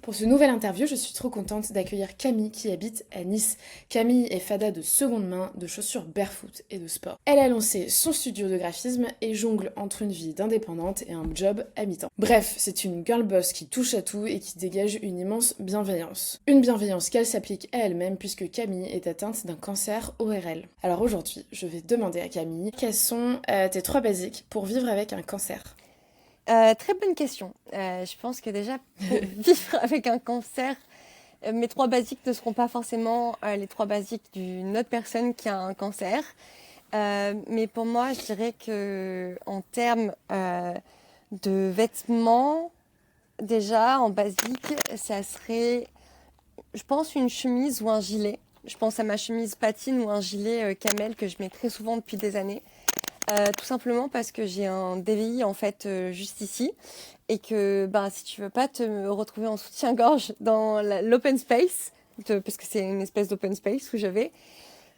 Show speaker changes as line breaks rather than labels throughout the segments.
Pour ce nouvel interview, je suis trop contente d'accueillir Camille qui habite à Nice. Camille est fada de seconde main, de chaussures barefoot et de sport. Elle a lancé son studio de graphisme et jongle entre une vie d'indépendante et un job à mi-temps. Bref, c'est une girl boss qui touche à tout et qui dégage une immense bienveillance. Une bienveillance qu'elle s'applique à elle-même puisque Camille est atteinte d'un cancer ORL. Alors aujourd'hui, je vais demander à Camille quels sont tes 3 basiques pour vivre avec un cancer.
Très bonne question. Je pense que déjà, pour vivre avec un cancer, mes 3 basiques ne seront pas forcément les 3 basiques d'une autre personne qui a un cancer. Mais pour moi, je dirais que en termes de vêtements, déjà, en basique, ça serait, je pense, une chemise ou un gilet. Je pense à ma chemise patine ou un gilet camel que je mets très souvent depuis des années. Tout simplement parce que j'ai un DVI en fait juste ici et que bah, si tu veux pas te retrouver en soutien-gorge dans l'open space, parce que c'est une espèce d'open space où je vais,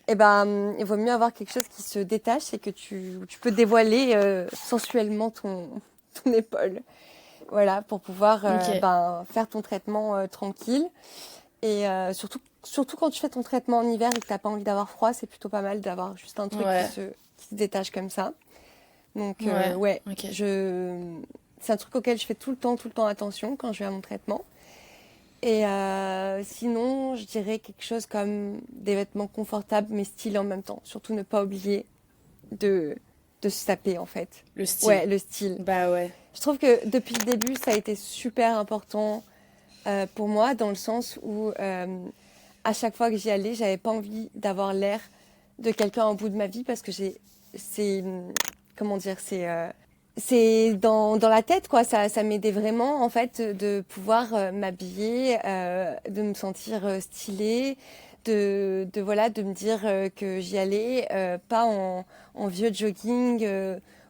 et ben il vaut mieux avoir quelque chose qui se détache et que tu peux dévoiler sensuellement ton épaule. Voilà, pour pouvoir
Ok.
ben, faire ton traitement tranquille. Et surtout quand tu fais ton traitement en hiver et que t'as pas envie d'avoir froid, c'est plutôt pas mal d'avoir juste un truc
Ouais.
qui se détache comme ça. Donc
Ouais.
ouais,
Ok.
c'est un truc auquel je fais tout le temps attention quand je vais à mon traitement. Et sinon, je dirais quelque chose comme des vêtements confortables mais stylés en même temps. Surtout ne pas oublier de, de se taper en fait.
Le style.
Ouais, le style.
Bah ouais.
Je trouve que depuis le début, ça a été super important pour moi dans le sens où à chaque fois que j'y allais, j'avais pas envie d'avoir l'air de quelqu'un au bout de ma vie parce que c'est, comment dire, c'est dans la tête, quoi. Ça m'aidait vraiment, en fait, de pouvoir m'habiller, de me sentir stylée, voilà, de me dire que j'y allais, pas en vieux jogging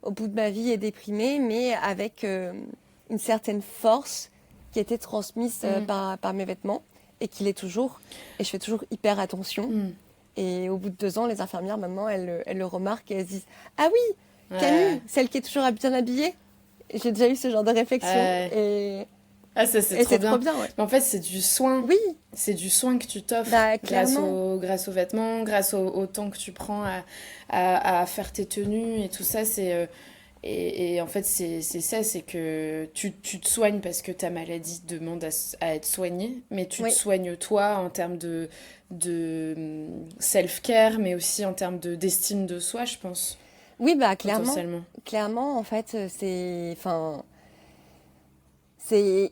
au bout de ma vie et déprimée, mais avec une certaine force qui était transmise
Mm.
par mes vêtements et qui l'est toujours. Et je fais toujours hyper attention.
Mm.
Et au bout de 2 ans, les infirmières, maintenant, elles le remarquent et elles se disent: Ah oui, Camille,
Ouais.
celle qui est toujours bien habillée. J'ai déjà eu ce genre de réflexion
Ouais. Ah, ça, c'est
et
trop
c'est trop
bien.
bien, ouais.
Mais en fait, c'est du soin.
Oui,
C'est du soin que tu t'offres
bah clairement.
grâce aux vêtements, au temps que tu prends à faire tes tenues et tout ça. Et en fait, c'est ça, c'est que tu te soignes parce que ta maladie demande à être soignée, mais tu te
Oui,
soignes toi en termes de self-care, mais aussi en termes d'estime de soi, je pense,
oui, bah clairement.
potentiellement.
Clairement, en fait, c'est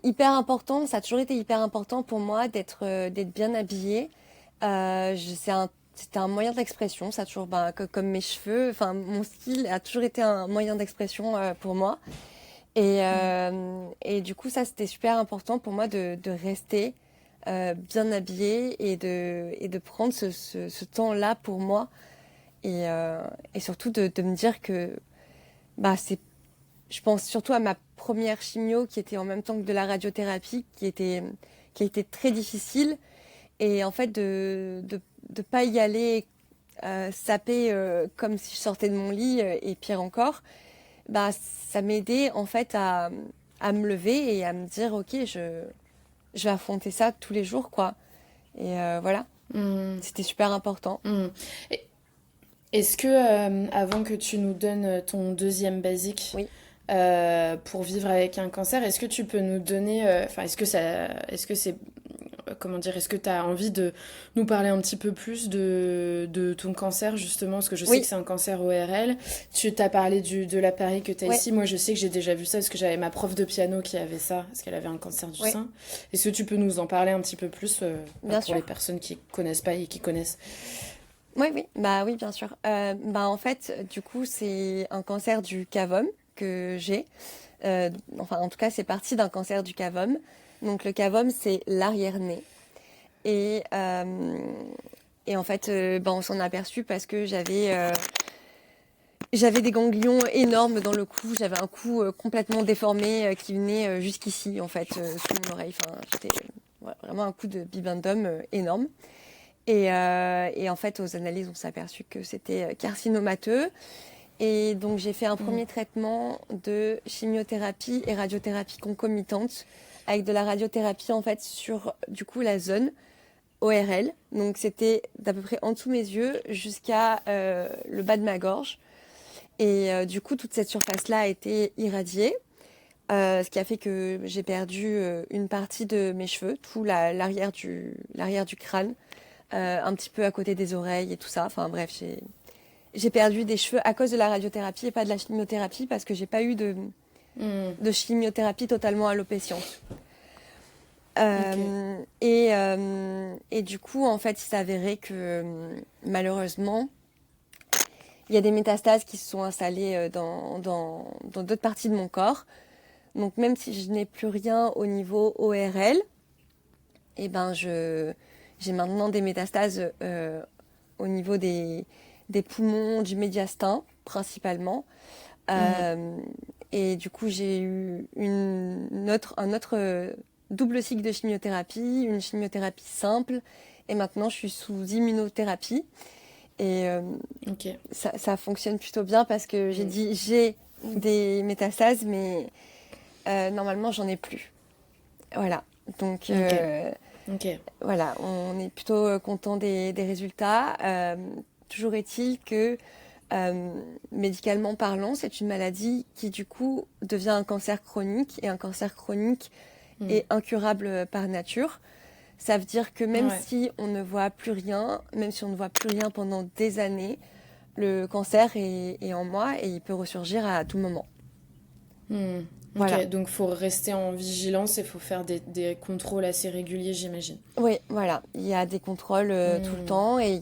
hyper important. Ça a toujours été hyper important pour moi d'être bien habillée. C'était un moyen d'expression. Ça a toujours, ben, comme mes cheveux, enfin, mon style a toujours été un moyen d'expression pour moi. Et du coup, ça, c'était super important pour moi de rester bien habillée et de prendre ce temps-là pour moi. Et surtout de me dire que bah, je pense surtout à ma première chimio qui était en même temps que de la radiothérapie, qui a été très difficile. Et en fait, de pas y aller saper comme si je sortais de mon lit et pire encore, bah, ça m'aidait en fait à me lever et à me dire, ok, je vais affronter ça tous les jours, quoi. Et voilà,
Hmm.
c'était super important.
Hmm. Et est-ce que, avant que tu nous donnes ton deuxième basique
Oui.
pour vivre avec un cancer, est-ce que tu peux nous donner, enfin, est-ce que c'est, comment dire, est-ce que tu as envie de nous parler un petit peu plus de ton cancer, justement, parce que je sais que
Oui,
c'est un cancer ORL. Tu t'as parlé de l'appareil que tu as
ouais,
ici. Moi, je sais que j'ai déjà vu ça, parce que j'avais ma prof de piano qui avait ça, parce qu'elle avait un cancer du
ouais,
sein. Est-ce que tu peux nous en parler un petit peu plus,
bien
pour les
sûr.
personnes qui connaissent pas et qui connaissent?
Oui, oui, bah oui, bien sûr. Bah en fait, du coup, c'est un cancer du cavum que j'ai. Enfin, en tout cas, c'est parti d'un cancer du cavum. Donc, le cavum, c'est l'arrière-nez. Et, en fait, bah, on s'en est aperçu parce que j'avais des ganglions énormes dans le cou. J'avais un cou complètement déformé qui venait jusqu'ici, en fait, sous mon oreille. Enfin, j'étais ouais, vraiment un coup de bibendum énorme. Et en fait, aux analyses, on s'est aperçu que c'était carcinomateux. Et donc, j'ai fait un
Mm.
premier traitement de chimiothérapie et radiothérapie concomitante avec de la radiothérapie en fait sur du coup la zone ORL. Donc c'était d'à peu près en dessous de mes yeux jusqu'à le bas de ma gorge. Et du coup toute cette surface-là a été irradiée. Ce qui a fait que j'ai perdu une partie de mes cheveux, tout l'arrière du crâne, un petit peu à côté des oreilles et tout ça. Enfin bref, j'ai perdu des cheveux à cause de la radiothérapie et pas de la chimiothérapie parce que j'ai pas eu de chimiothérapie totalement alopéciente.
Ok.
Et du coup, en fait, il s'avérait que malheureusement, il y a des métastases qui se sont installées dans d'autres parties de mon corps. Donc même si je n'ai plus rien au niveau ORL, eh ben j'ai maintenant des métastases au niveau des poumons, du médiastin principalement. Et du coup, j'ai eu un autre double cycle de chimiothérapie, une chimiothérapie simple, et maintenant je suis sous immunothérapie. Et
Ok.
ça fonctionne plutôt bien parce que j'ai des métastases, mais normalement j'en ai plus. Voilà. Donc
Ok. Ok.
voilà, on est plutôt content des résultats. Toujours est-il que médicalement parlant, c'est une maladie qui du coup devient un cancer chronique et un cancer chronique est incurable par nature. Ça veut dire que même
Ouais.
si on ne voit plus rien, même si on ne voit plus rien pendant des années, le cancer est en moi et il peut ressurgir à tout moment.
Hmm.
Voilà.
Ok, donc faut rester en vigilance et faut faire des contrôles assez réguliers, j'imagine.
Oui, voilà. Il y a des contrôles tout le
Hmm.
temps et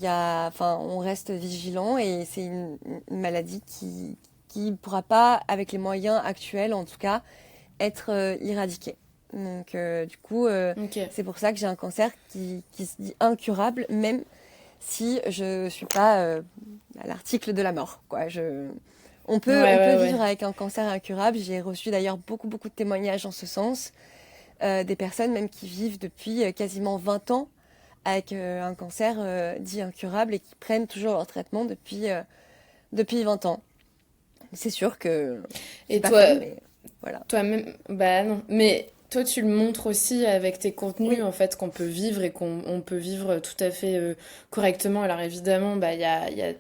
on reste vigilant et c'est une maladie qui ne pourra pas, avec les moyens actuels en tout cas, être éradiquée. Donc du coup,
Ok.
c'est pour ça que j'ai un cancer qui se dit incurable, même si je suis pas à l'article de la mort, quoi.
Ouais,
On peut
ouais,
vivre
ouais.
avec un cancer incurable. J'ai reçu d'ailleurs beaucoup de témoignages en ce sens. Des personnes même qui vivent depuis quasiment 20 ans avec un cancer dit incurable et qui prennent toujours leur traitement depuis 20 ans. C'est sûr que c'est
Et
pas fun,
toi,
mais voilà.
toi-même, bah non. Mais toi, tu le montres aussi avec tes contenus,
Oui,
en fait, qu'on peut vivre et qu'on peut vivre tout à fait correctement. Alors évidemment, bah,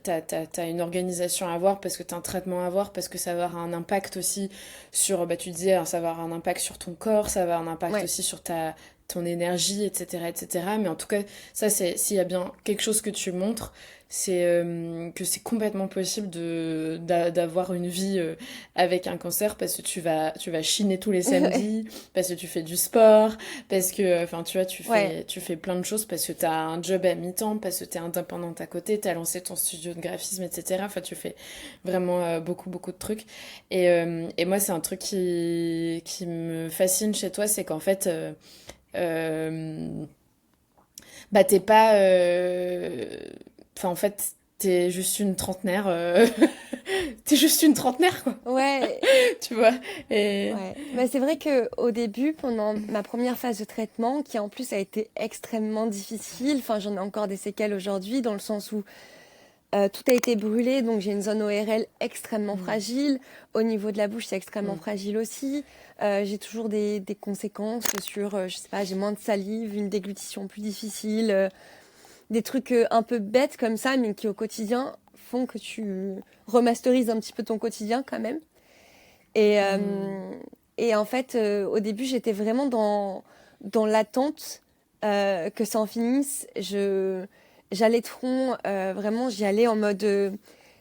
t'as une organisation à avoir parce que t'as un traitement à avoir, parce que ça va avoir un impact aussi sur, bah, tu disais, hein, ça va avoir un impact sur ton corps, ça va avoir un impact
ouais,
aussi sur ton énergie, etc., etc. Mais en tout cas, ça, s'il y a bien quelque chose que tu montres, c'est que c'est complètement possible d'avoir une vie avec un cancer parce que tu vas chiner tous les samedis, parce que tu fais du sport, parce que, enfin, tu vois,
ouais,
tu fais plein de choses, parce que tu as un job à mi-temps, parce que tu es indépendante à côté, tu as lancé ton studio de graphisme, etc. Enfin, tu fais vraiment beaucoup de trucs. Et moi, c'est un truc qui me fascine chez toi, c'est qu'en fait, euh, bah, t'es pas. Enfin, en fait, t'es juste une trentenaire. T'es juste une trentenaire, quoi.
ouais,
Tu vois. Et.
ouais. Mais c'est vrai que au début, pendant ma première phase de traitement, qui en plus a été extrêmement difficile, enfin j'en ai encore des séquelles aujourd'hui, dans le sens où tout a été brûlé, donc j'ai une zone ORL extrêmement
Mm,
fragile. Au niveau de la bouche, c'est extrêmement
mm,
fragile aussi. J'ai toujours des conséquences sur, je sais pas, j'ai moins de salive, une déglutition plus difficile, des trucs un peu bêtes comme ça, mais qui au quotidien font que tu remasterises un petit peu ton quotidien quand même. Et,
mm.
et en fait, au début, j'étais vraiment dans l'attente que ça en finisse. J'allais de front, vraiment, j'y allais en mode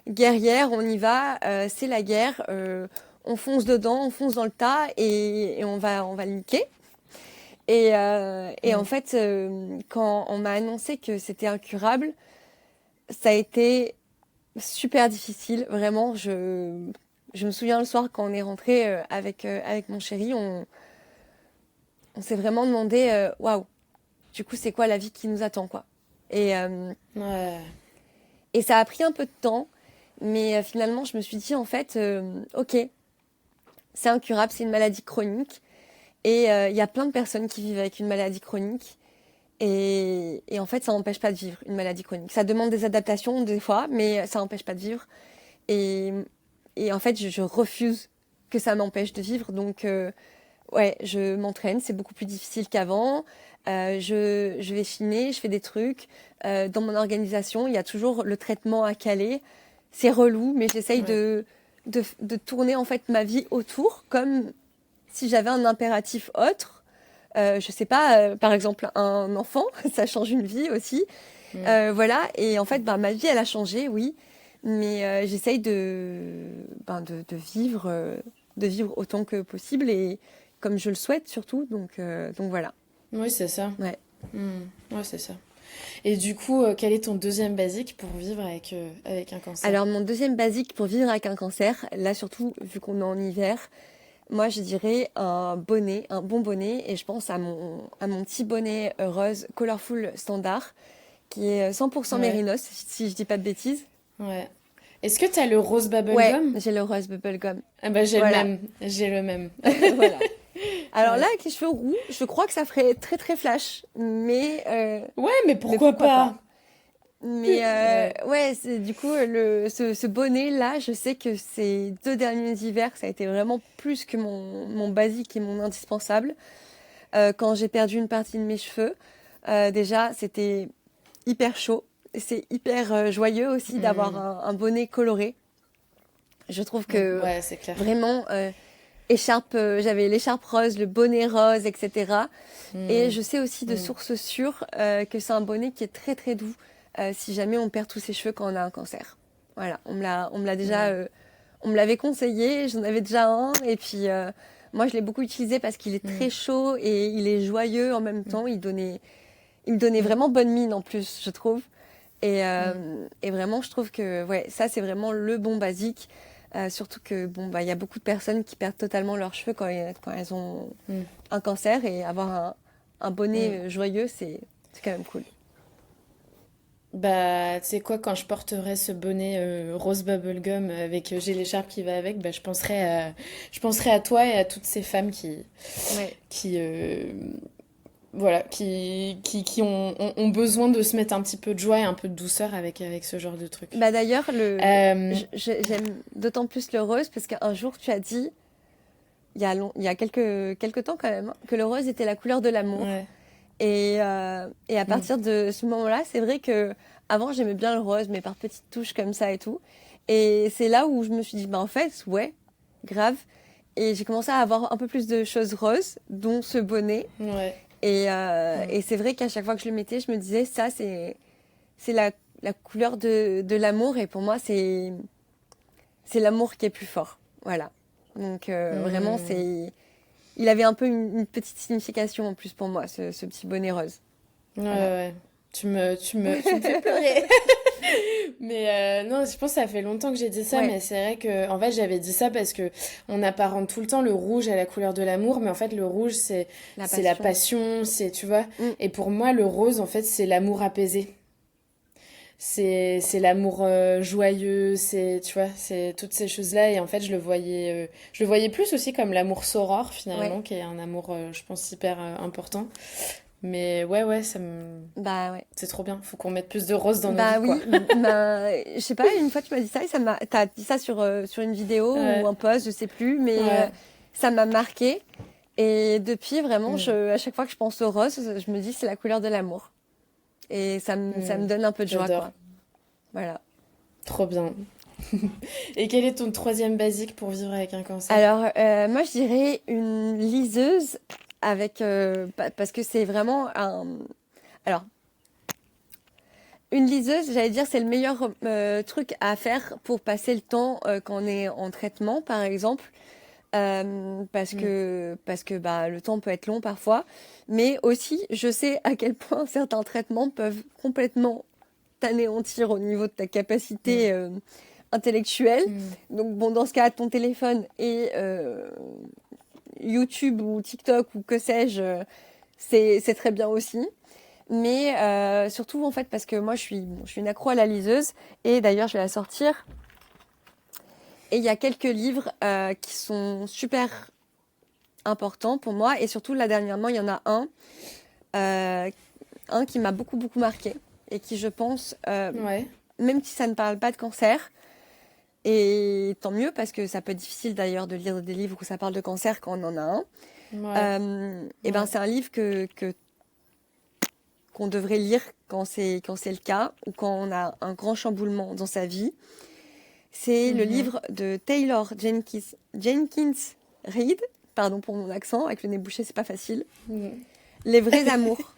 guerrière, on y va, c'est la guerre, on fonce dedans, on fonce dans le tas et on va le niquer. Et en
Mm.
fait, quand on m'a annoncé que c'était incurable, ça a été super difficile, vraiment. Je me souviens le soir quand on est rentré avec mon chéri, on s'est vraiment demandé, waouh, du coup, c'est quoi la vie qui nous attend, quoi. Et, euh,
Ouais.
et ça a pris un peu de temps, mais finalement, je me suis dit, en fait, ok, c'est incurable, c'est une maladie chronique. Et il y a plein de personnes qui vivent avec une maladie chronique. Et en fait, ça n'empêche pas de vivre une maladie chronique. Ça demande des adaptations des fois, mais ça n'empêche pas de vivre. Et, et en fait, je refuse que ça m'empêche de vivre. Donc, Ouais, je m'entraîne, c'est beaucoup plus difficile qu'avant. Je vais chiner, je fais des trucs. Dans mon organisation, il y a toujours le traitement à caler. C'est relou, mais j'essaye
Ouais.
de tourner en fait ma vie autour, comme si j'avais un impératif autre. Je sais pas, par exemple, un enfant, ça change une vie aussi.
Mm.
Voilà, et en fait, ben, ma vie, elle a changé, oui, mais j'essaye de vivre autant que possible et comme je le souhaite surtout, donc voilà.
Oui, c'est ça.
Ouais.
Mm. Ouais, c'est ça. Et du coup, quel est ton deuxième basique pour vivre avec un cancer?
Alors, mon deuxième basique pour vivre avec un cancer, là surtout, vu qu'on est en hiver, moi je dirais un bonnet, un bon bonnet, et je pense à mon petit bonnet rose Colorful Standard, qui est 100%
Ouais,
mérinos, si je dis pas de bêtises.
ouais. Est-ce que t'as le rose
Ouais,
bubblegum?
j'ai le rose bubblegum.
Ah bah j'ai le
Voilà,
même, j'ai le même.
voilà. Alors là,
Ouais.
avec les cheveux roux, je crois que ça ferait très très flash,
Ouais, mais
mais
pourquoi
pourquoi
pas?
pas? Mais
Ouais.
ouais, du coup, ce bonnet-là, je sais que ces 2 derniers hivers, ça a été vraiment plus que mon basique et mon indispensable. Quand j'ai perdu une partie de mes cheveux, déjà, c'était hyper chaud. C'est hyper joyeux aussi d'avoir
Hmm.
un bonnet coloré. Je trouve que
Ouais, c'est clair.
vraiment, j'avais l'écharpe rose, le bonnet rose, etc. Et
Hmm.
je sais aussi de
Hmm.
sources sûres que c'est un bonnet qui est très très doux si jamais on perd tous ses cheveux quand on a un cancer. Voilà, on me l'a déjà,
Ouais.
on me l'avait conseillé, j'en avais déjà un, et puis moi je l'ai beaucoup utilisé parce qu'il est
Hmm.
très chaud et il est joyeux en même
Hmm.
temps. Il me donnait
Hmm.
vraiment bonne mine en plus, je trouve.
Hmm.
Et vraiment, je trouve que ouais, ça c'est vraiment le bon basique. Surtout que bon bah il y a beaucoup de personnes qui perdent totalement leurs cheveux quand elles ont
Hmm.
un cancer et avoir un
Hmm.
bonnet joyeux, c'est quand même cool.
Bah, tu sais quoi, quand je porterai ce bonnet rose bubblegum avec j'ai l'écharpe qui va avec, bah, je penserai à toi et à toutes ces femmes
Ouais.
qui, voilà, qui ont besoin de se mettre un petit peu de joie et un peu de douceur avec ce genre de truc.
Bah d'ailleurs,
Euh,
j'aime d'autant plus le rose parce qu'un jour tu as dit, il y a quelques temps quand même, hein, que le rose était la couleur de l'amour.
ouais.
Et à
Mm.
partir de ce moment-là, c'est vrai que avant j'aimais bien le rose, mais par petites touches comme ça et tout. Et c'est là où je me suis dit, bah en fait, ouais, grave. Et j'ai commencé à avoir un peu plus de choses roses, dont ce bonnet.
Ouais. Mm.
Et c'est vrai qu'à chaque fois que je le mettais, je me disais, ça, c'est la couleur de l'amour. Et pour moi, c'est l'amour qui est plus fort. Voilà. Donc, vraiment,
Mm.
il avait un peu une petite signification en plus pour moi, ce petit bonnet rose.
Ouais,
Voilà.
ouais. Tu me fais pleurer. Mais non, je pense que ça fait longtemps que j'ai dit ça,
Ouais,
mais c'est vrai que en fait j'avais dit ça parce que on apparente tout le temps le rouge à la couleur de l'amour, mais en fait le rouge
la
c'est la
passion.
passion, c'est tu vois.
Mm.
Et pour moi le rose en fait c'est l'amour apaisé. C'est l'amour joyeux, c'est tu vois, c'est toutes ces choses-là et en fait je le voyais plus aussi comme l'amour soror
Ouais,
finalement qui est un amour je pense hyper important. Mais ouais,
bah ouais.
c'est trop bien, faut qu'on mette plus de rose dans nos
Bah
vies quoi.
oui, bah, je sais pas, une fois tu m'as dit ça et t'as dit ça sur une vidéo ou
Ouais.
un post, je sais plus, mais
Ouais.
ça m'a marqué. Et depuis, vraiment,
Mm.
à chaque fois que je pense au rose, je me dis c'est la couleur de l'amour. Et ça me
Mm.
donne un peu de joie,
J'adore.
quoi. Voilà.
Trop bien. Et quel est ton troisième basique pour vivre avec un cancer?
Alors, moi, je dirais une liseuse avec, parce que c'est vraiment un. Alors, une liseuse, j'allais dire, c'est le meilleur truc à faire pour passer le temps quand on est en traitement, par exemple.
Mm.
Parce que bah, le temps peut être long parfois. Mais aussi, je sais à quel point certains traitements peuvent complètement t'anéantir au niveau de ta
Mm.
capacité intellectuelle.
Mm.
Donc, bon, dans ce cas, ton téléphone et YouTube ou TikTok ou que sais-je, c'est très bien aussi. Mais surtout, en fait, parce que moi, je suis une accro à la liseuse. Et d'ailleurs, je vais la sortir. Et il y a quelques livres qui sont super importants pour moi. Et surtout, là, dernièrement, il y en a euh, un qui m'a beaucoup, beaucoup marqué. Et qui, je pense,
Ouais.
même si ça ne parle pas de cancer, et tant mieux, parce que ça peut être difficile d'ailleurs de lire des livres où ça parle de cancer quand on en a un.
Ouais.
Et ben
Ouais.
c'est un livre qu'on devrait lire quand c'est le cas ou quand on a un grand chamboulement dans sa vie. C'est le
Mhm.
livre de Taylor Jenkins Reid, pardon pour mon accent, avec le nez bouché, c'est pas facile.
Mm.
Les vrais amours.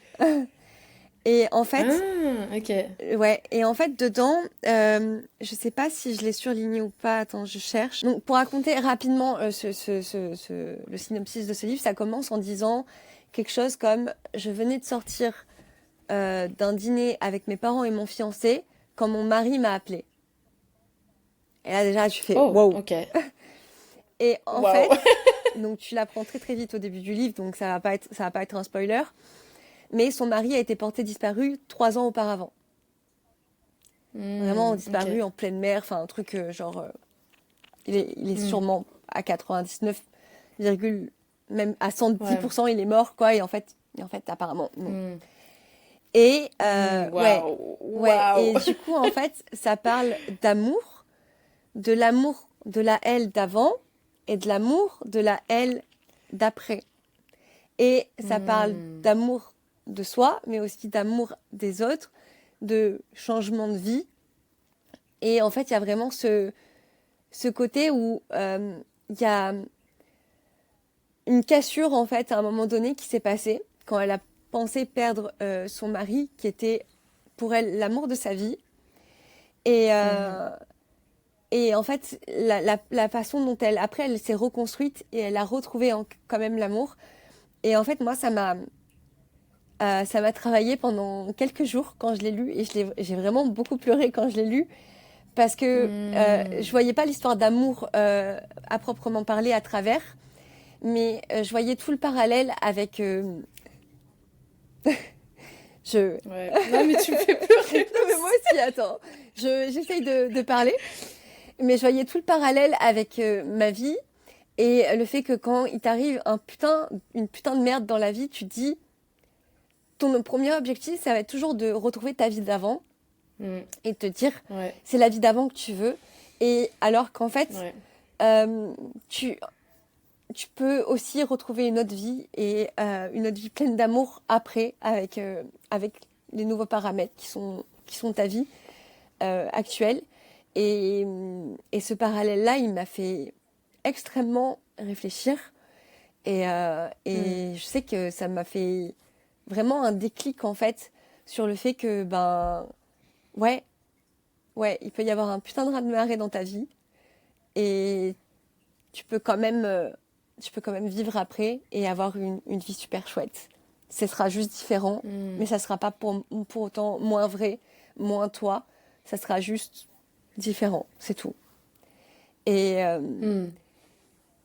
Et en fait,
Ah, ok.
ouais, et en fait dedans, je sais pas si je l'ai surligné ou pas. Attends, je cherche. Donc pour raconter rapidement le synopsis de ce livre, ça commence en disant quelque chose comme je venais de sortir d'un dîner avec mes parents et mon fiancé quand mon mari m'a appelé. Et là déjà tu fais
Oh,
wow.
ok.
Et en
Waouh.
fait, donc tu l'apprends très très vite au début du livre, donc ça va pas être un spoiler. Mais son mari a été porté disparu 3 ans auparavant. Vraiment
Ok.
disparu en pleine mer, enfin un truc genre, il est
Mm.
sûrement à 99, même à
Ouais.
110%, il est mort quoi. Et en fait apparemment non.
Mm.
Et ouais,
Waouh.
ouais. Et
Waouh.
du coup en fait, ça parle d'amour, de l'amour de la elle d'avant et de l'amour de la elle d'après. Et ça parle
Mm.
d'amour de soi, mais aussi d'amour des autres, de changement de vie. Et en fait, il y a vraiment ce côté où il y a une cassure, en fait, à un moment donné qui s'est passée, quand elle a pensé perdre son mari, qui était pour elle l'amour de sa vie. Et,
Mhm.
euh, et en fait, la façon dont après, elle s'est reconstruite et elle a retrouvé quand même l'amour. Et en fait, moi, ça m'a travaillé pendant quelques jours quand je l'ai lu et j'ai vraiment beaucoup pleuré quand je l'ai lu parce que je
Mm.
voyais pas l'histoire d'amour à proprement parler à travers, mais je voyais tout le parallèle avec je
Ouais. Non, mais tu me fais pleurer
non mais moi
aussi.
aussi attends j'essaye de parler, mais je voyais tout le parallèle avec ma vie et le fait que quand il t'arrive une putain de merde dans la vie, tu te dis ton premier objectif ça va être toujours de retrouver ta vie d'avant
Mm.
et te dire
Ouais.
c'est la vie d'avant que tu veux. Et alors qu'en fait,
Ouais.
euh, tu, tu peux aussi retrouver une autre vie et une autre vie pleine d'amour après avec les nouveaux paramètres qui sont ta vie actuelle. Et ce parallèle-là, il m'a fait extrêmement réfléchir.
Mm.
Et je sais que ça m'a fait vraiment un déclic en fait sur le fait que ben ouais, ouais, il peut y avoir un putain de raz-de-marée dans ta vie et tu peux quand même, euh, tu peux quand même vivre après et avoir une vie super chouette. Ce sera juste différent,
Mm.
mais ça sera pas pour autant moins vrai, moins toi. Ça sera juste différent, c'est tout. Et, euh,
Mm.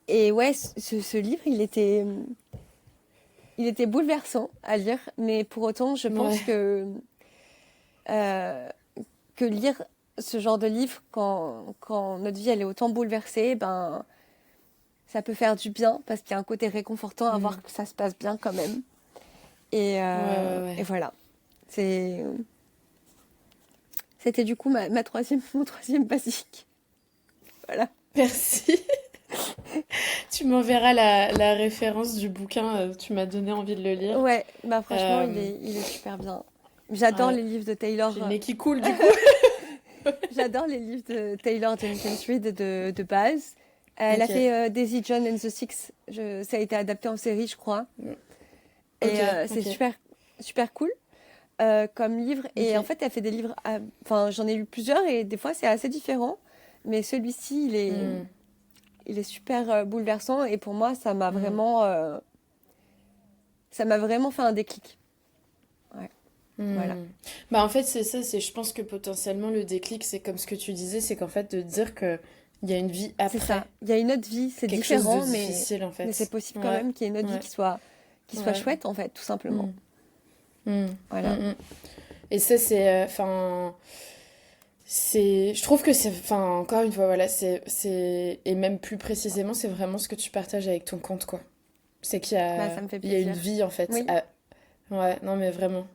et ouais, ce livre, il était bouleversant à lire, mais pour autant, je pense
Ouais.
euh, que lire ce genre de livre quand notre vie elle est autant bouleversée, ben ça peut faire du bien parce qu'il y a un côté réconfortant à
Mm.
voir que ça se passe bien quand même. Et,
Ouais,
euh,
ouais,
et
ouais.
voilà. C'était du coup mon troisième basique. Voilà.
Merci. Tu m'enverras la référence du bouquin. Tu m'as donné envie de le lire.
Ouais, bah franchement, il
Euh,
est, il est super bien. J'adore
ouais.
les livres de Taylor.
J'ai le nez qui coule du coup.
J'adore les livres de Taylor Jenkins Reid de base. Elle a
Ok.
fait Daisy Jones and the Six. Ça a été adapté en série, je crois.
Ok,
Et c'est
ok,
super, super cool comme livre. Et en
ok.
fait, elle fait des livres. Enfin, j'en ai lu plusieurs et des fois, c'est assez différent. Mais celui-ci, il est,
Hmm,
il est super bouleversant. Et pour moi,
hmm,
ça m'a vraiment fait un déclic. Ouais, voilà.
hmm. Bah en fait c'est ça, je pense que potentiellement le déclic c'est comme ce que tu disais, c'est qu'en fait de dire que il y a une vie
C'est ça.
après,
Il y a une autre vie, c'est
quelque chose de
différent, mais,
difficile en
mais c'est
fait.
possible quand
Ouais,
même qu'il y ait une autre vie
ouais,
qui soit
ouais.
chouette, en fait, tout simplement.
Hmm, hmm,
Voilà.
hmm, hmm. Et ça c'est, enfin, je trouve que c'est, enfin encore une fois voilà, et même plus précisément c'est vraiment ce que tu partages avec ton compte quoi. C'est
Bah, ça me fait
il y a une
plaisir.
vie en fait.
Oui.
Ouais, non mais vraiment.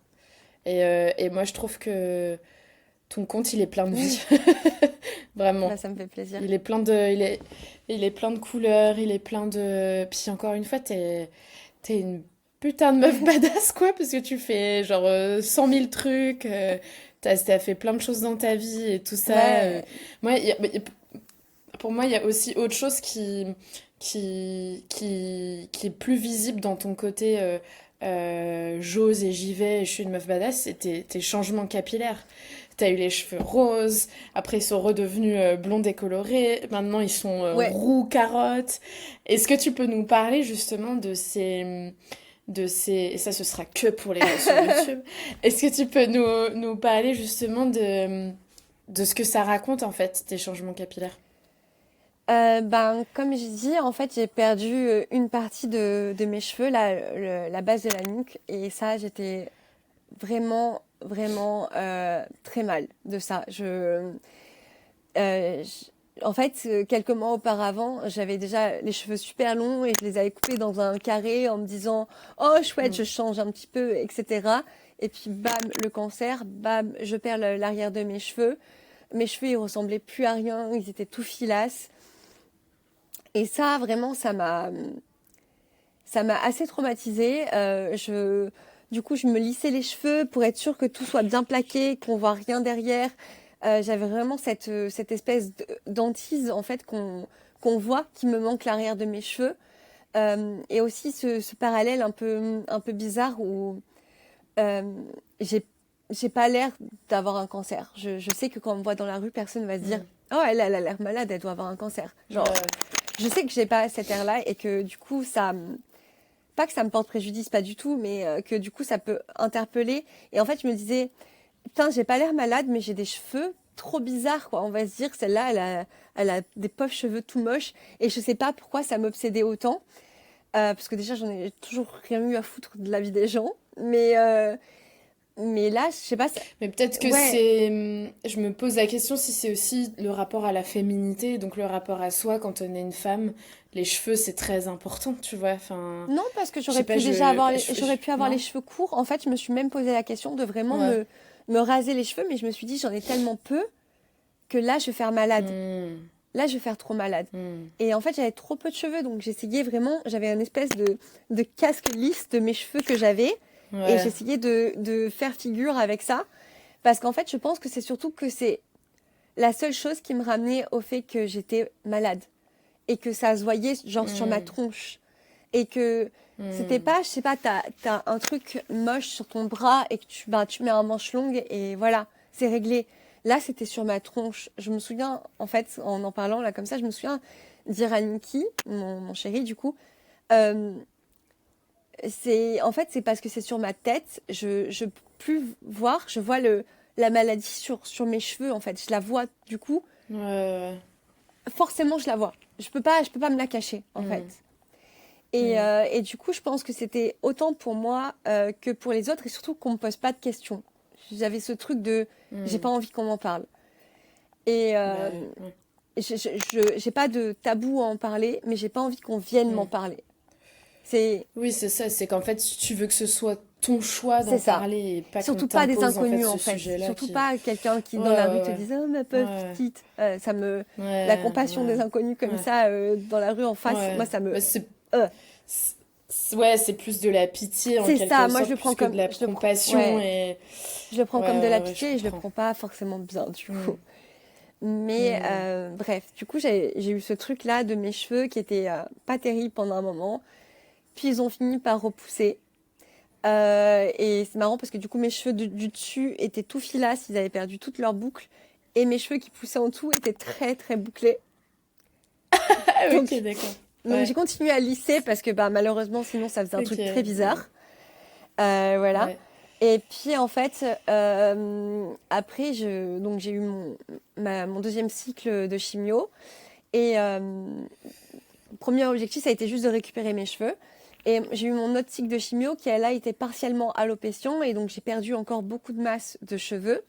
Et moi je trouve que ton compte, il est plein de
Oui,
vie. Vraiment.
bah, ça me fait plaisir.
Il est plein de couleurs, il est plein de... Puis encore une fois, t'es une putain de meuf badass, quoi, parce que tu fais genre 100 000 trucs, t'as fait plein de choses dans ta vie et tout ça.
Ouais,
Moi, pour moi, il y a aussi autre chose qui est plus visible dans ton côté j'ose et j'y vais et je suis une meuf badass, c'est tes changements capillaires. T'as eu les cheveux roses, après ils sont redevenus blonds décolorés, maintenant ils sont
ouais.
roux carottes. Est-ce que tu peux nous parler justement et ça ce sera que pour les gens sur YouTube, est-ce que tu peux nous parler justement de ce que ça raconte en fait, tes changements capillaires?
Ben, comme j'ai dit, en fait, j'ai perdu une partie de mes cheveux, là, la base de la nuque. Et ça, j'étais vraiment très mal de ça. En fait, quelques mois auparavant, j'avais déjà les cheveux super longs et je les avais coupés dans un carré en me disant, oh chouette,
Mm.
je change un petit peu, etc. Et puis bam, le cancer, bam, je perds l'arrière de mes cheveux. Mes cheveux, ils ressemblaient plus à rien, ils étaient tout filasses. Et ça, vraiment, ça m'a assez traumatisée. Du coup, je me lissais les cheveux pour être sûre que tout soit bien plaqué, qu'on voit rien derrière. J'avais vraiment cette espèce d'antise en fait qu'on voit qui me manque l'arrière de mes cheveux. Et aussi ce parallèle un peu bizarre où euh, j'ai j'ai pas l'air d'avoir un cancer. Je sais que quand on me voit dans la rue, personne va se dire
Mm.
oh elle a l'air malade, elle doit avoir un cancer. Genre
Ouais.
je sais que j'ai pas cet air-là et que du coup pas que ça me porte préjudice, pas du tout, mais que du coup ça peut interpeller. Et en fait je me disais putain j'ai pas l'air malade, mais j'ai des cheveux trop bizarres quoi. On va se dire celle-là elle a des pauvres cheveux tout moches et je sais pas pourquoi ça m'obsédait autant. Parce que déjà j'en ai toujours rien eu à foutre de la vie des gens, mais là je sais pas.
Mais peut-être que
Ouais,
je me pose la question si c'est aussi le rapport à la féminité, donc le rapport à soi quand on est une femme. Les cheveux, c'est très important, tu vois. Enfin,
non, parce que
je sais
j'aurais
pas,
pu déjà avoir j'aurais pu avoir les
non?
cheveux courts. En fait, je me suis même posé la question de vraiment
Ouais.
me raser les cheveux, mais je me suis dit, j'en ai tellement peu que là, je vais faire malade.
Hmm,
Là, je vais faire trop malade.
hmm.
Et en fait, j'avais trop peu de cheveux, donc j'essayais vraiment, j'avais une espèce de casque lisse de mes cheveux que j'avais, et
Ouais.
j'essayais de faire figure avec ça, parce qu'en fait, je pense que c'est surtout que c'est la seule chose qui me ramenait au fait que j'étais malade, et que ça se voyait genre sur ma
Hmm,
tronche. Et que c'était
hmm.
pas, je sais pas, t'as un truc moche sur ton bras et que tu mets un manche longue et voilà, c'est réglé. Là, c'était sur ma tronche. Je me souviens, en fait, en parlant là comme ça, je me souviens dire à Niki, mon chéri, du coup, euh, en fait, c'est parce que c'est sur ma tête, je peux plus voir, je vois la maladie sur mes cheveux, en fait. Je la vois, du coup,
Ouais, ouais,
forcément, je la vois. Je peux pas me la cacher, en fait.
ouais. Hmm,
Et du coup, je pense que c'était autant pour moi que pour les autres, et surtout qu'on me pose pas de questions. J'avais ce truc de
hmm,
j'ai pas
hmm.
envie qu'on m'en parle. Et
Bah, ouais.
j'ai pas de tabou à en parler, mais j'ai pas envie qu'on vienne m'en
Hmm.
parler. C'est
Oui, c'est ça, c'est qu'en fait, tu veux que ce soit ton choix
c'est
d'en
ça.
parler et pas qu'on
Surtout pas des
t'impose en fait
inconnus en
ce
fait.
sujet-là
Surtout
qui...
pas quelqu'un qui
Ouais,
dans la rue
ouais,
te
ouais.
dise oh ma pauvre
Ouais,
petite. La
ouais,
compassion des
ouais,
inconnus comme
ouais.
ça dans la rue en face,
Ouais.
moi ça me
Bah,
euh,
ouais, c'est plus de la pitié en
c'est ça.
quelque
Moi je
sorte,
le prends
plus que de
comme
la
je le prends
compassion
ouais.
et...
Je le prends
Ouais,
comme de la
ouais, ouais, je
pitié et je le
comprends.
prends pas forcément bien du coup.
Hmm,
Mais
hmm,
bref, du coup, j'ai eu ce truc-là de mes cheveux qui était pas terrible pendant un moment. Puis ils ont fini par repousser. Et c'est marrant parce que du coup, mes cheveux du dessus étaient tout filasses, ils avaient perdu toutes leurs boucles. Et mes cheveux qui poussaient en dessous étaient très bouclés.
Ah, ok,
Donc,
d'accord.
donc j'ai
Ouais,
continué à lisser parce que bah, malheureusement, sinon ça faisait un
ok,
truc très
ouais,
bizarre. Voilà.
ouais.
Et puis en fait, après, donc j'ai eu mon deuxième cycle de chimio. Et premier objectif, ça a été juste de récupérer mes cheveux. Et j'ai eu mon autre cycle de chimio qui, elle, a été partiellement alopéciant. Et donc, j'ai perdu encore beaucoup de masse de cheveux.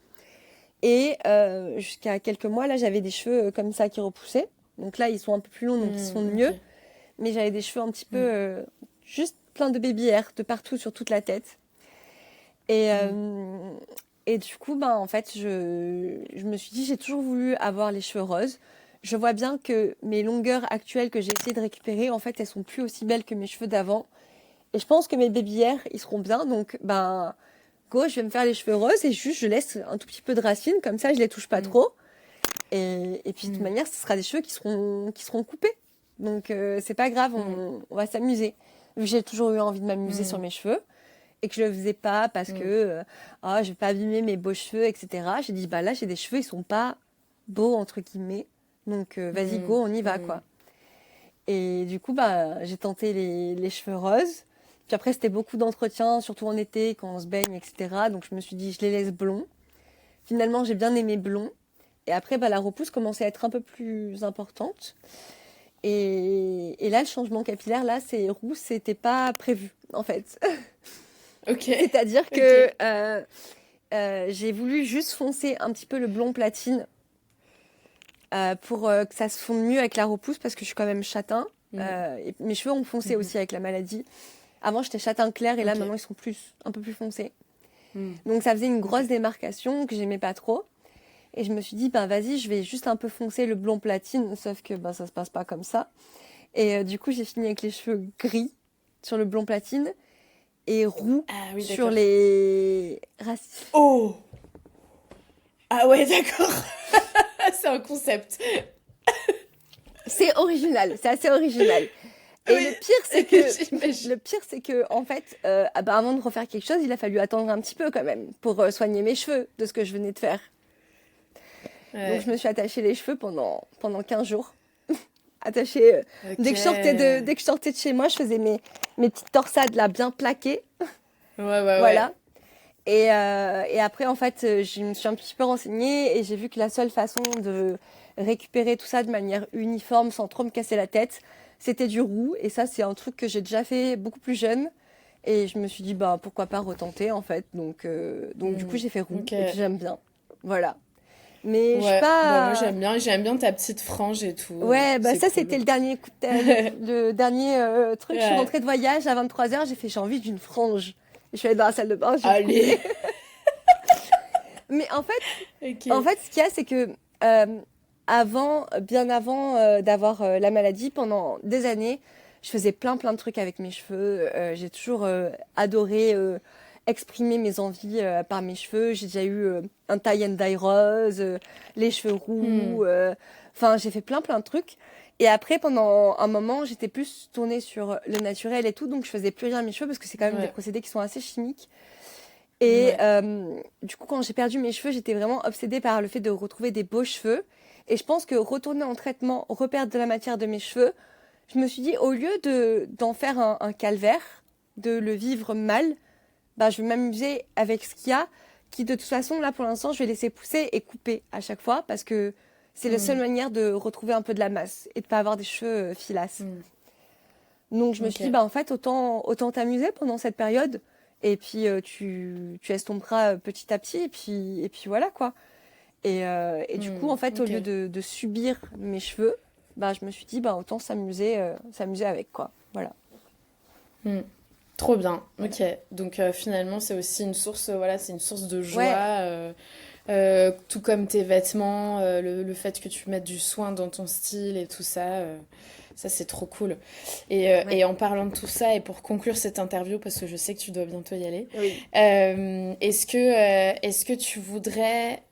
Et jusqu'à quelques mois, là, j'avais des cheveux comme ça qui repoussaient. Donc là, ils sont un peu plus longs, donc ils sont
Ok.
mieux. Mais j'avais des cheveux un petit peu
Hmm,
juste plein de baby hair de partout sur toute la tête. Et,
hmm.
euh, Et du coup, ben, en fait, je me suis dit, j'ai toujours voulu avoir les cheveux roses. Je vois bien que mes longueurs actuelles que j'ai essayé de récupérer, en fait, elles sont plus aussi belles que mes cheveux d'avant. Et je pense que mes baby hairs, ils seront bien. Donc, ben, go, je vais me faire les cheveux roses et juste, je laisse un tout petit peu de racines. Comme ça, je les touche pas trop. Et puis, de toute manière, ce sera des cheveux qui seront coupés. Donc, c'est pas grave, on va s'amuser. Vu que j'ai toujours eu envie de m'amuser sur mes cheveux et que je le faisais pas parce que je vais pas abîmer mes beaux cheveux, etc. J'ai dit, bah là, j'ai des cheveux, ils sont pas beaux, entre guillemets. Donc, vas-y, go, on y va, quoi. Et du coup, bah, j'ai tenté les cheveux roses. Puis après, c'était beaucoup d'entretien, surtout en été, quand on se baigne, etc. Donc, je me suis dit, je les laisse blonds. Finalement, j'ai bien aimé blond. Et après, bah, la repousse commençait à être un peu plus importante. Et là, le changement capillaire, là, c'est roux, c'était pas prévu, en fait.
Ok.
C'est-à-dire que j'ai voulu juste foncer un petit peu le blond platine pour que ça se fonde mieux avec la repousse, parce que je suis quand même châtain. Et mes cheveux ont foncé aussi avec la maladie. Avant, j'étais châtain clair, et là, maintenant, ils sont un peu plus foncés. Donc, ça faisait une grosse démarcation que j'aimais pas trop. Et je me suis dit, ben vas-y, je vais juste un peu foncer le blond platine, sauf que ben, ça se passe pas comme ça. Et du coup, j'ai fini avec les cheveux gris sur le blond platine et roux sur les racines.
Oh! Ah ouais, d'accord. C'est un concept.
C'est original, c'est assez original. Et le pire, c'est que en fait, avant de refaire quelque chose, il a fallu attendre un petit peu quand même pour soigner mes cheveux de ce que je venais de faire. Ouais. Donc je me suis attachée les cheveux pendant 15 jours. Attachée. Dès que je sortais de chez moi, je faisais mes petites torsades là bien plaquées. Voilà. Et après, en fait, je me suis un petit peu renseignée et j'ai vu que la seule façon de récupérer tout ça de manière uniforme, sans trop me casser la tête, c'était du roux. Et ça, c'est un truc que j'ai déjà fait beaucoup plus jeune. Et je me suis dit, bah, pourquoi pas retenter, en fait. Donc du coup, j'ai fait roux. Et puis, j'aime bien. Voilà. Mais je suis pas...
Bah, moi, j'aime bien ta petite frange et tout.
Ouais, bah ça, cool. C'était le dernier le dernier truc. Je suis rentrée de voyage à 23h, j'ai envie d'une frange. Je suis allée dans la salle de bain, j'ai
Allez.
Mais en fait, ce qu'il y a, c'est que bien avant d'avoir la maladie, pendant des années, je faisais plein de trucs avec mes cheveux. J'ai toujours adoré exprimer mes envies par mes cheveux. J'ai déjà eu un tie and dye rose, les cheveux roux. Enfin, j'ai fait plein de trucs. Et après, pendant un moment, j'étais plus tournée sur le naturel et tout, donc je faisais plus rien à mes cheveux parce que c'est quand même des procédés qui sont assez chimiques. Et du coup, quand j'ai perdu mes cheveux, j'étais vraiment obsédée par le fait de retrouver des beaux cheveux. Et je pense que retourner en traitement, reperdre de la matière de mes cheveux, je me suis dit, au lieu d'en faire un calvaire, de le vivre mal, bah, je vais m'amuser avec ce qu'il y a, qui de toute façon, là, pour l'instant, je vais laisser pousser et couper à chaque fois, parce que c'est la seule manière de retrouver un peu de la masse et de pas avoir des cheveux filasses. Donc, je me suis dit, bah, en fait, autant t'amuser pendant cette période. Et puis, tu estomperas petit à petit. Et puis voilà, quoi. Et du coup, en fait, au lieu de subir mes cheveux, bah, je me suis dit, bah, autant s'amuser avec, quoi. Voilà.
Trop bien. Ok. Donc, finalement, c'est aussi une source, c'est une source de joie. Tout comme tes vêtements, le fait que tu mettes du soin dans ton style et tout ça. Ça, c'est trop cool. Et en parlant de tout ça, et pour conclure cette interview, parce que je sais que tu dois bientôt y aller, est-ce que tu voudrais...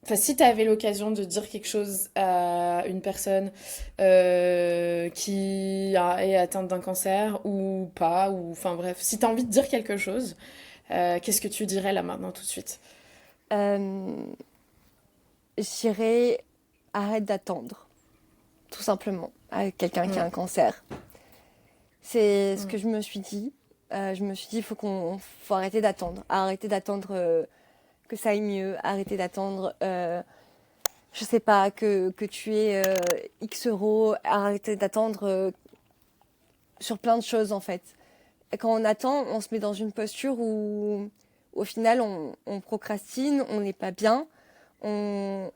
Enfin, si tu avais l'occasion de dire quelque chose à une personne qui est atteinte d'un cancer ou pas, ou enfin bref, si tu as envie de dire quelque chose, qu'est-ce que tu dirais là maintenant tout de suite?
Je dirais arrête d'attendre. Tout simplement, avec quelqu'un qui a un cancer. C'est ce que je me suis dit. Je me suis dit, faut arrêter d'attendre. Arrêter d'attendre que ça aille mieux. Arrêter d'attendre, je sais pas, que tu aies X euros. Arrêter d'attendre sur plein de choses, en fait. Et quand on attend, on se met dans une posture où, au final, on procrastine, on n'est pas bien. On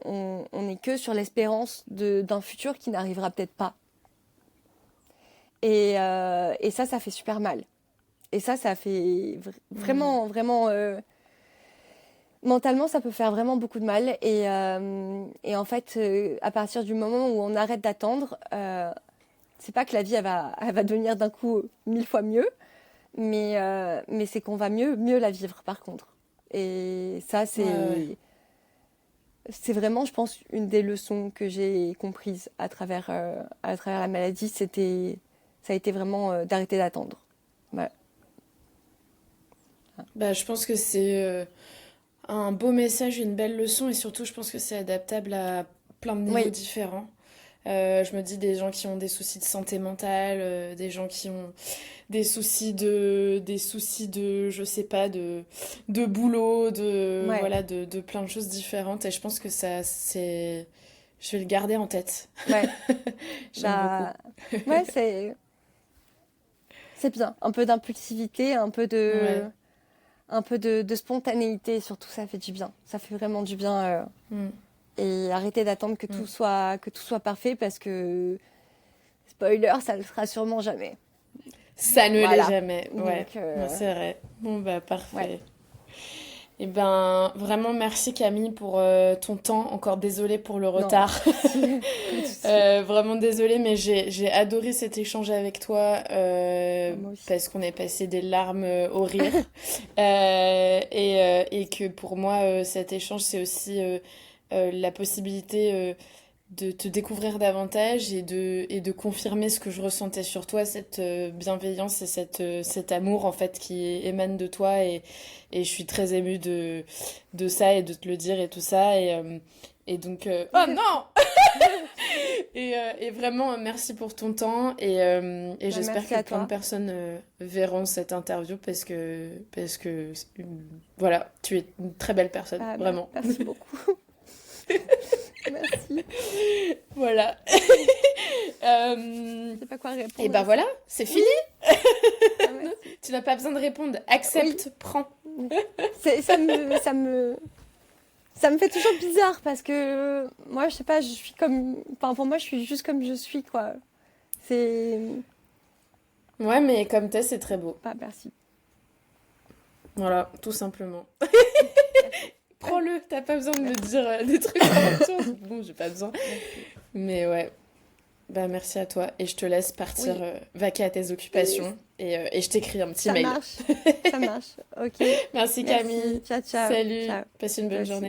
n'est que sur l'espérance d'un futur qui n'arrivera peut-être pas. Et ça fait super mal. Et ça fait vraiment Mentalement, ça peut faire vraiment beaucoup de mal. Et en fait, à partir du moment où on arrête d'attendre, c'est pas que la vie, elle va devenir d'un coup 1000 fois mieux, mais c'est qu'on va mieux la vivre, par contre. Et ça,
Ouais, ouais.
c'est vraiment, je pense, une des leçons que j'ai comprises à travers la maladie. Ça a été vraiment d'arrêter d'attendre. Voilà.
Bah, je pense que c'est un beau message, une belle leçon, et surtout, je pense que c'est adaptable à plein de niveaux
Oui,
différents. Je me dis des gens qui ont des soucis de santé mentale, des gens qui ont des soucis de, je sais pas, de boulot, de,
ouais,
voilà, de plein de choses différentes. Et je pense que ça, c'est, je vais le garder en tête.
ouais.
J'aime beaucoup.
Bah, ouais, c'est bien. Un peu d'impulsivité,
Ouais.
un peu de spontanéité, surtout, ça fait du bien. Ça fait vraiment du bien.
Mm,
Et arrêter d'attendre
mm.
que tout soit parfait parce que, spoiler, ça ne le sera sûrement jamais.
Ça ne l'est
Voilà.
jamais. Ouais.
Donc,
Ouais, c'est vrai. Bon, bah,
ouais.
parfait. Eh ben, vraiment merci Camille pour ton temps. Encore désolée pour le
Non, pas
retard.
de souci. Pas de souci.
Vraiment désolée, mais j'ai adoré cet échange avec toi
Ah, moi aussi.
parce qu'on est passé des larmes au rire. Et que pour moi, cet échange, c'est aussi la possibilité de te découvrir davantage et de confirmer ce que je ressentais sur toi, cette bienveillance et cet amour en fait qui émane de toi et je suis très émue de ça et de te le dire et tout ça et donc oh non et vraiment merci pour ton temps et
Bah,
j'espère
merci
que
à
plein de
toi.
personnes verront cette interview parce que voilà tu es une très belle personne
Ah,
vraiment
merci beaucoup. Merci.
voilà Euh,
Je sais pas quoi
et
répondre
ben
à ça.
voilà, c'est
Oui,
fini.
ah, merci.
Tu n'as pas besoin de répondre.
Oui,
Accepte, prends.
ça me fait toujours bizarre parce que moi, je sais pas, je suis comme. Enfin, pour moi, je suis juste comme je suis, quoi. C'est.
Ouais, mais comme t'es, c'est très beau.
Bah, merci.
Voilà, tout simplement.
Merci.
Prends-le, t'as pas besoin de me
Merci.
dire des trucs en retour. Bon, j'ai pas besoin.
Merci.
Mais ouais, bah merci à toi. Et je te laisse partir
Oui,
vaquer à tes
oui,
occupations. Et je t'écris un petit
ça
mail.
marche. Ça marche. Ok.
Merci
Merci.
Camille.
Ciao, ciao.
Salut.
Ciao.
Passe une
Toi
bonne
aussi.
journée.